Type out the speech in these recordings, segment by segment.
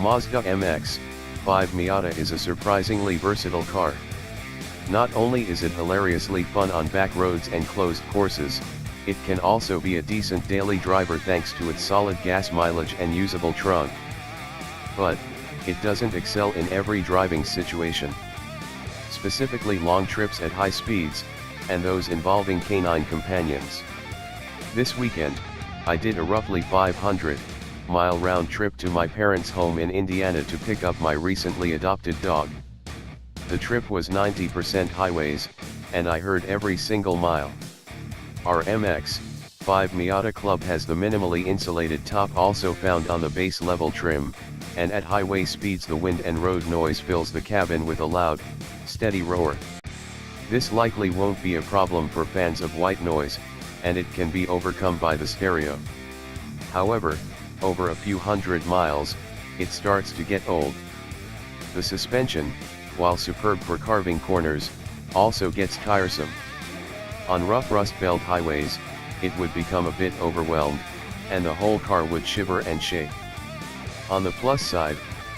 Mazda MX-5 Miata is a surprisingly versatile car. Not only is it hilariously fun on back roads and closed courses, it can also be a decent daily driver thanks to its solid gas mileage and usable trunk. But, it doesn't excel in every driving situation. Specifically long trips at high speeds, and those involving canine companions. This weekend, I did a roughly 500-mile round trip to my parents' home in Indiana to pick up my recently adopted dog. The trip was 90% highways, and I heard every single mile. Our MX-5 Miata Club has the minimally insulated top also found on the base level trim, and at highway speeds the wind and road noise fills the cabin with a loud, steady roar. This likely won't be a problem for fans of white noise, and it can be overcome by the stereo. However, over a few hundred miles, it starts to get old. The suspension, while superb for carving corners, also gets tiresome. On rough Rust Belt highways, it would become a bit overwhelmed, and the whole car would shiver and shake. On the plus side,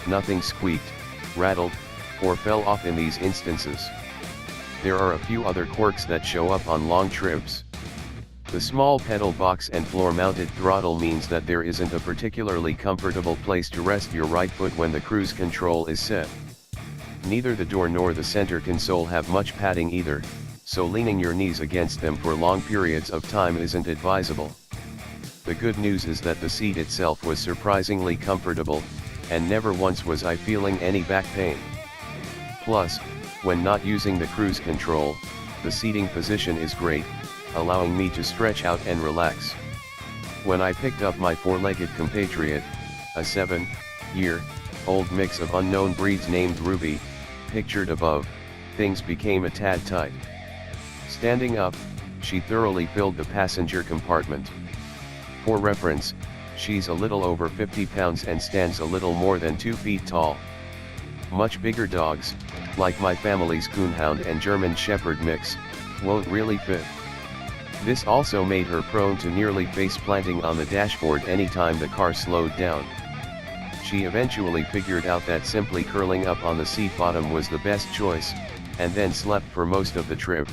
nothing squeaked, rattled, or fell off in these instances. There are a few other quirks that show up on long trips. The small pedal box and floor-mounted throttle means that there isn't a particularly comfortable place to rest your right foot when the cruise control is set. Neither the door nor the center console have much padding either, so leaning your knees against them for long periods of time isn't advisable. The good news is that the seat itself was surprisingly comfortable, and never once was I feeling any back pain. Plus, when not using the cruise control, the seating position is great, allowing me to stretch out and relax. When I picked up my four-legged compatriot, a 7-year-old mix of unknown breeds named Ruby, pictured above, things became a tad tight. Standing up, she thoroughly filled the passenger compartment. For reference, she's a little over 50 pounds and stands a little more than 2 feet tall. Much bigger dogs, like my family's Coonhound and German Shepherd mix, won't really fit. This also made her prone to nearly face-planting on the dashboard anytime the car slowed down. She eventually figured out that simply curling up on the seat bottom was the best choice, and then slept for most of the trip.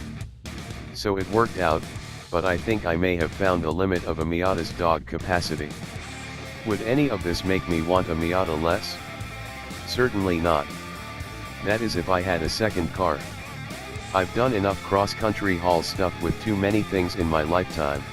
So it worked out, but I think I may have found the limit of a Miata's dog capacity. Would any of this make me want a Miata less? Certainly not. That is if I had a second car. I've done enough cross-country haul stuff with too many things in my lifetime.